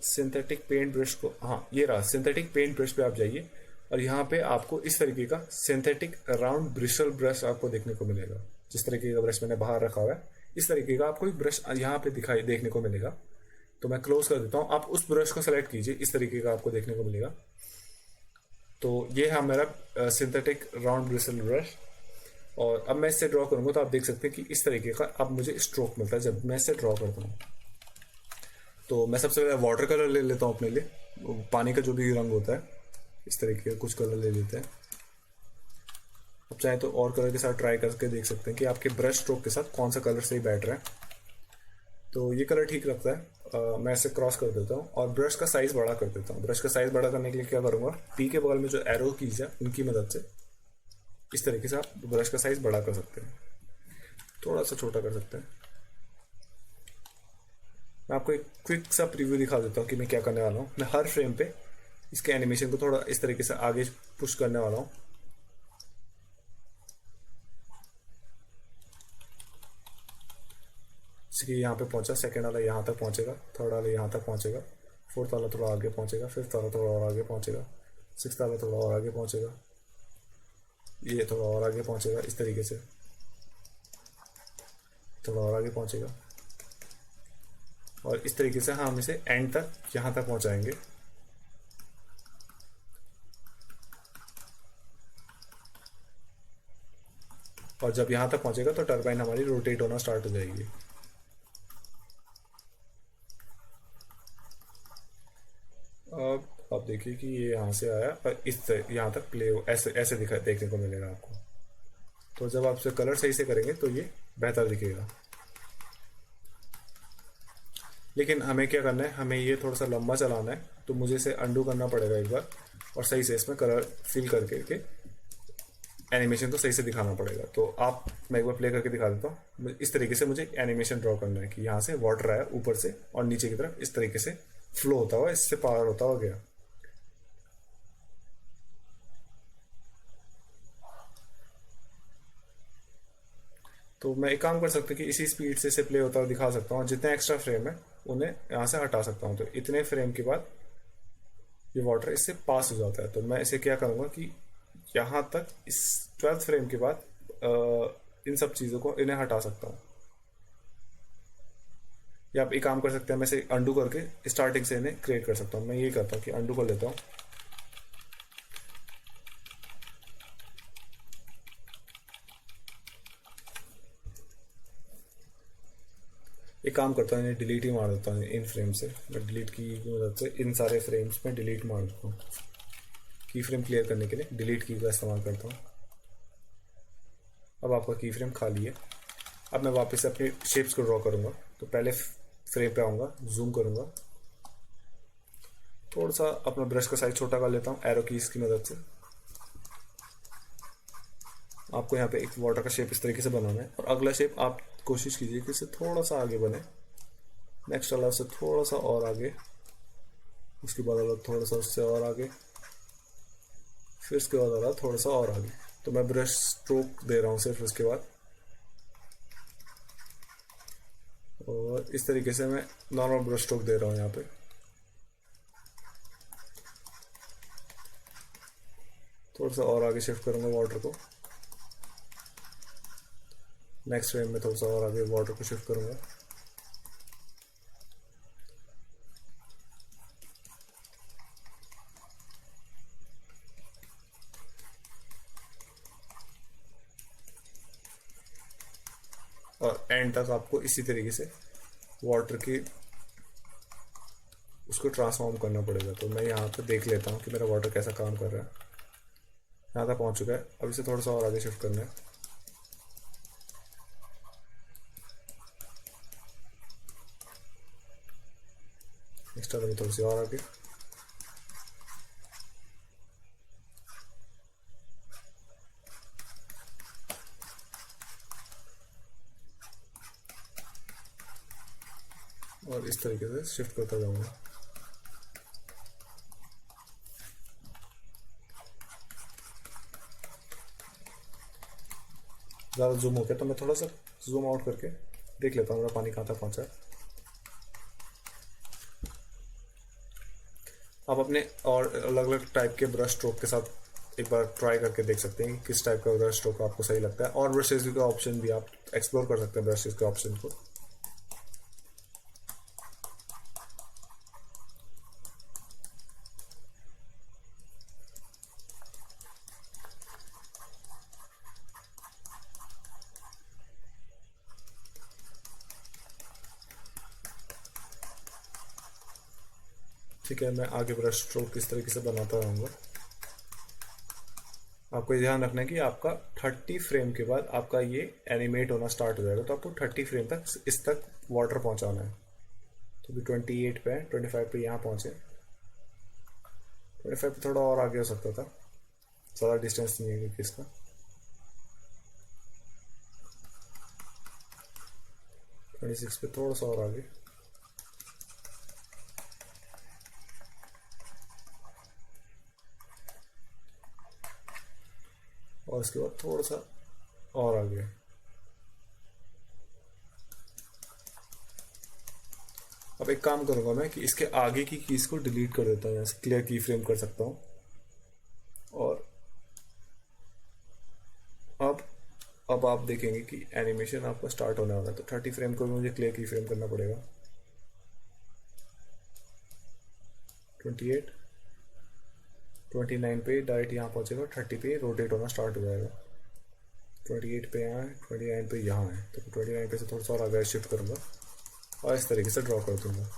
सिंथेटिक पेंट ब्रश को, हाँ ये रहा सिंथेटिक पेंट ब्रश पे आप जाइए और यहाँ पे आपको इस तरीके का सिंथेटिक राउंड ब्रिशल ब्रश आपको देखने को मिलेगा। जिस तरीके का ब्रश मैंने बाहर रखा हुआ है, इस तरीके का आपको एक ब्रश यहाँ पे दिखाई देखने को मिलेगा। तो मैं क्लोज कर देता हूँ। आप उस ब्रश को सेलेक्ट कीजिए, इस तरीके का आपको देखने को मिलेगा। तो ये है मेरा सिंथेटिक राउंड ब्रिसल ब्रश, और अब मैं इससे ड्रॉ करूँगा तो आप देख सकते हैं कि इस तरीके का अब मुझे स्ट्रोक मिलता है जब मैं इससे ड्रॉ करता हूँ। तो मैं सबसे पहले वाटर कलर ले लेता हूँ अपने लिए, पानी का जो भी रंग होता है इस तरीके का कुछ कलर ले लेते हैं। अब चाहे तो और कलर के साथ ट्राई करके देख सकते हैं कि आपके ब्रश स्ट्रोक के साथ कौन सा कलर सही बैठ रहा है। तो ये कलर ठीक लगता है, मैं इसे क्रॉस कर देता हूँ और ब्रश का साइज बड़ा कर देता हूँ। ब्रश का साइज बड़ा करने के लिए क्या करूँगा, पी के बगल में जो एरो कीज है उनकी मदद से इस तरीके से आप ब्रश का साइज बड़ा कर सकते हैं, थोड़ा सा छोटा कर सकते हैं। मैं आपको एक क्विक सा प्रीव्यू दिखा देता हूँ कि मैं क्या करने वाला हूँ। मैं हर फ्रेम पे इसके एनिमेशन को थोड़ा इस तरीके से आगे पुश करने वाला हूँ। जैसे कि यहाँ पे पहुँचा, सेकेंड वाला यहाँ तक पहुँचेगा, थर्ड वाला यहाँ तक पहुँचेगा, फोर्थ वाला थोड़ा आगे पहुँचेगा, फिफ्थ वाला थोड़ा और आगे पहुँचेगा, सिक्स्थ वाला थोड़ा और आगे पहुँचेगा, ये थोड़ा और आगे पहुँचेगा, इस तरीके से थोड़ा और आगे पहुँचेगा, और इस तरीके से हम इसे एंड तक यहाँ तक पहुँचाएंगे। और जब यहाँ तक पहुँचेगा तो टरबाइन हमारी रोटेट होना स्टार्ट हो जाएगी। अब आप देखिए कि ये यहाँ से आया और इस यहाँ तक प्ले ऐसे ऐसे देखने को मिलेगा आपको। तो जब आप इसे कलर सही से करेंगे तो ये बेहतर दिखेगा। लेकिन हमें क्या करना है, हमें ये थोड़ा सा लंबा चलाना है, तो मुझे इसे अंडू करना पड़ेगा एक बार और सही से इसमें कलर फिल करके एनिमेशन को सही से दिखाना पड़ेगा। तो आप, मैं एक बार प्ले करके दिखा देता हूँ। इस तरीके से मुझे एनिमेशन ड्रॉ करना है कि यहाँ से वाटर आया ऊपर से और नीचे की तरफ इस तरीके से फ्लो होता हुआ, इससे पावर होता हुआ गया। तो मैं एक काम कर सकता हूँ कि इसी स्पीड से इसे प्ले होता हुआ दिखा सकता हूँ। जितने एक्स्ट्रा फ्रेम है उन्हें यहाँ से हटा सकता हूँ। तो इतने फ्रेम के बाद ये वाटर इससे पास हो जाता है। तो मैं इसे क्या करूँगा कि यहाँ तक इस 12th फ्रेम के बाद इन सब चीज़ों को इन्हें हटा सकता हूँ। या आप एक काम कर सकते हैं, मैं इसे अंडू करके स्टार्टिंग से इन्हें क्रिएट कर सकता हूँ। मैं ये करता हूँ कि अंडू कर लेता हूँ। एक काम करता हूँ, इन्हें डिलीट ही मार देता हूँ इन फ्रेम से। मैं डिलीट की मदद से इन सारे फ्रेम्स में डिलीट मार देता हूँ। की फ्रेम क्लियर करने के लिए डिलीट की का इस्तेमाल करता हूँ। अब आपका की फ्रेम खाली है। अब मैं वापस से अपनी शेप्स को ड्रॉ करूँगा। तो पहले फ्रेम पे आऊँगा, जूम करूँगा, थोड़ा सा अपना ब्रश का साइज छोटा कर लेता हूँ एरो कीज की मदद से। आपको यहाँ पे एक वाटर का शेप इस तरीके से बनाना है और अगला शेप आप कोशिश कीजिए कि इससे थोड़ा सा आगे बने। नेक्स्ट वाला से थोड़ा सा और आगे, उसके बाद वाला थोड़ा सा उससे और आगे, फिर उसके बाद वाला थोड़ा सा और आगे। तो मैं ब्रश स्ट्रोक दे रहा हूँ सिर्फ उसके बाद, और इस तरीके से मैं नॉर्मल ब्रश स्ट्रोक दे रहा हूँ यहाँ पे। थोड़ा सा और आगे शिफ्ट करूँगा वाटर को। नेक्स्ट फ्रेम में थोड़ा सा और आगे वाटर को शिफ्ट करूँगा। और एंड तक आपको इसी तरीके से वाटर की उसको ट्रांसफॉर्म करना पड़ेगा। तो मैं यहाँ पर देख लेता हूँ कि मेरा वाटर कैसा काम कर रहा है। यहाँ तक पहुँच चुका है। अब इसे थोड़ा सा और आगे शिफ्ट करना है। नेक्स्ट वाले में थोड़ी सी और आगे, और इस तरीके से शिफ्ट करता जाऊंगा। ज़्यादा जूम हो गया तो मैं थोड़ा सा जूम आउट करके देख लेता हूँ मेरा पानी कहाँ तक पहुँचा है। आप अपने और अलग अलग टाइप के ब्रश स्ट्रोक के साथ एक बार ट्राई करके देख सकते हैं कि किस टाइप का ब्रश स्ट्रोक आपको सही लगता है, और ब्रशेज का ऑप्शन भी आप एक्सप्लोर कर सकते हैं ब्रशेज के ऑप्शन को। ठीक है, मैं आगे ब्रश स्ट्रोक किस तरीके से बनाता रहूँगा। आपको ये ध्यान रखना है कि आपका 30 फ्रेम के बाद आपका ये एनिमेट होना स्टार्ट हो जाएगा, तो आपको 30 फ्रेम तक इस तक वाटर पहुंचाना है। तो भी 28 पे है, 25 पे यहाँ पहुंचे, 25 पे थोड़ा और आगे हो सकता था, ज़्यादा डिस्टेंस नहीं है क्योंकि इसका। 26 पे थोड़ा सा और आगे, और उसके बाद थोड़ा सा और आगे। अब एक काम करूंगा मैं कि इसके आगे की कीज को डिलीट कर देता हूँ, यहाँ से क्लियर की फ्रेम कर सकता हूँ। और अब आप देखेंगे कि एनिमेशन आपका स्टार्ट होने वाला है, तो 30 फ्रेम को भी मुझे क्लियर की फ्रेम करना पड़ेगा। 28, 29 पे डायरेक्ट यहाँ पहुँचेगा, 30 पे रोटेट होना स्टार्ट हो जाएगा। 28 पे यहाँ है, 29 पे यहाँ है, तो 29 पे से थोड़ा सा और आगे शिफ्ट करूँगा और इस तरीके से ड्रॉ कर दूँगा।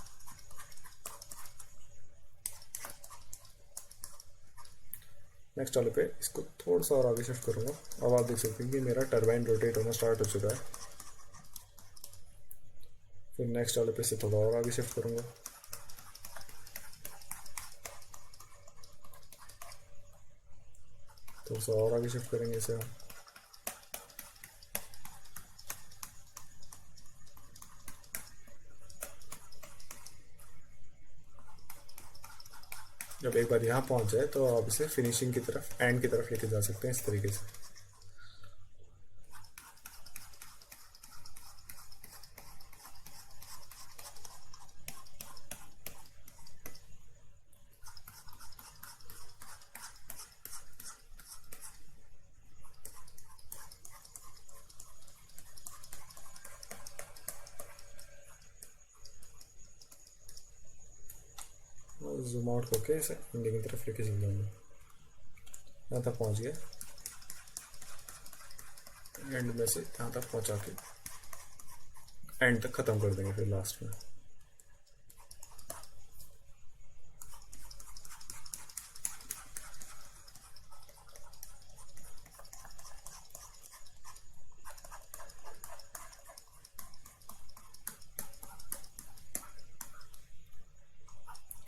नेक्स्ट वाले पे इसको थोड़ा सा और आगे शिफ्ट करूँगा। अब आप देख सकते हैं कि मेरा टरबाइन रोटेट होना स्टार्ट हो चुका है। फिर नेक्स्ट वाले पे से थोड़ा और आगे शिफ्ट करूँगा। थोड़ा सा और आगे शिफ्ट करेंगे इसे हम। जब एक बार यहाँ पहुँच जाए तो आप इसे फिनिशिंग की तरफ, एंड की तरफ लेके जा सकते हैं इस तरीके से। जूम आउट करके इसे एंडिंग की तरफ लेके चल जाऊँगा। यहाँ तक पहुँच गया, एंड में से यहाँ तक पहुँचा के एंड तक ख़त्म कर देंगे फिर लास्ट में।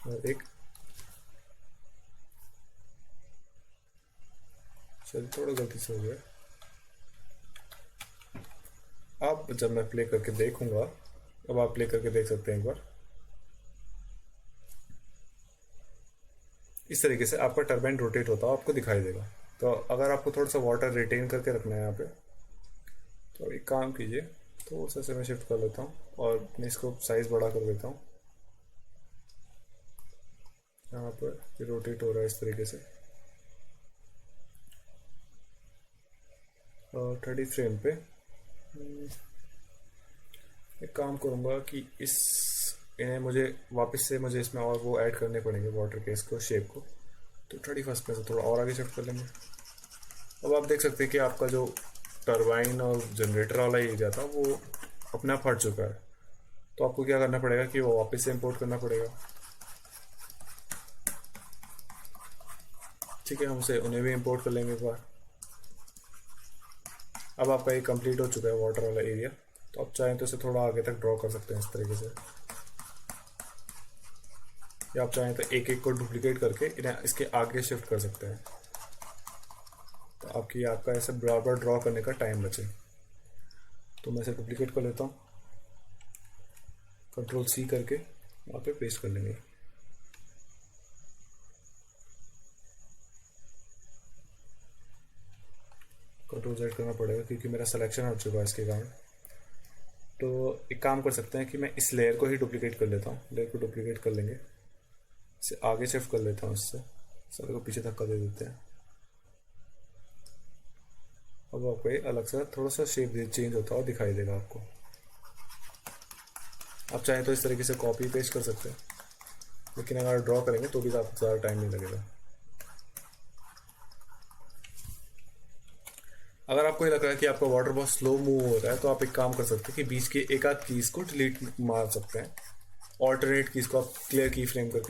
और एक चल थोड़ा गलती से हो गया। अब जब मैं प्ले करके देखूंगा, अब आप प्ले करके देख सकते हैं एक बार, इस तरीके से आपका टरबाइन रोटेट होता है, आपको दिखाई देगा। तो अगर आपको थोड़ा सा वाटर रिटेन करके रखना है यहाँ पे, तो एक काम कीजिए, थोड़ा सा से मैं शिफ्ट कर लेता हूँ और अपने इसको साइज बड़ा कर देता हूँ। यहाँ पर रोटेट हो रहा है इस तरीके से, और 30 फ्रेम पे एक काम करूँगा कि इन्हें मुझे वापस से मुझे इसमें और वो ऐड करने पड़ेंगे वाटर के इसको शेप को, तो 31 पे से थोड़ा और आगे शिफ्ट कर लेंगे। अब आप देख सकते हैं कि आपका जो टरबाइन और जनरेटर वाला एरिया था वो अपने आप हट चुका है। तो आपको क्या करना पड़ेगा कि वो वापस से इंपोर्ट करना पड़ेगा। ठीक है, हम उसे उन्हें भी इंपोर्ट कर लेंगे एक बार। अब आपका ये कंप्लीट हो चुका है वाटर वाला एरिया, तो आप चाहें तो इसे थोड़ा आगे तक ड्रॉ कर सकते हैं इस तरीके से। या आप चाहें तो एक एक को डुप्लीकेट करके इन्हें इसके आगे शिफ्ट कर सकते हैं, तो आपका ऐसे बराबर ड्रॉ करने का टाइम बचे। तो मैं इसे डुप्लीकेट कर लेता हूँ, कंट्रोल सी करके वहाँ पे पेस्ट कर लेंगे। कंट्रोल जेड करना पड़ेगा क्योंकि मेरा सिलेक्शन हो चुका है इसके कारण। तो एक काम कर सकते हैं कि मैं इस लेयर को ही डुप्लीकेट कर लेता हूँ, लेयर को डुप्लीकेट कर लेंगे, इसे आगे शिफ्ट कर लेता हूँ, इससे सारे को पीछे धक्का दे देते हैं। अब आपको एक अलग सा थोड़ा सा शेप चेंज होता हुआ दिखाई देगा आपको। आप चाहें तो इस तरीके से कॉपी पेस्ट कर सकते हैं, लेकिन अगर ड्रॉ करेंगे तो भी आपको ज़्यादा टाइम नहीं लगेगा। अगर आपको ये लग रहा है कि आपका वाटर बहुत स्लो मूव हो रहा है, तो आप एक काम कर सकते हैं कि बीच के एक आध कीज को डिलीट मार सकते हैं, ऑल्टरनेट कीज को आप क्लियर की फ्रेम करके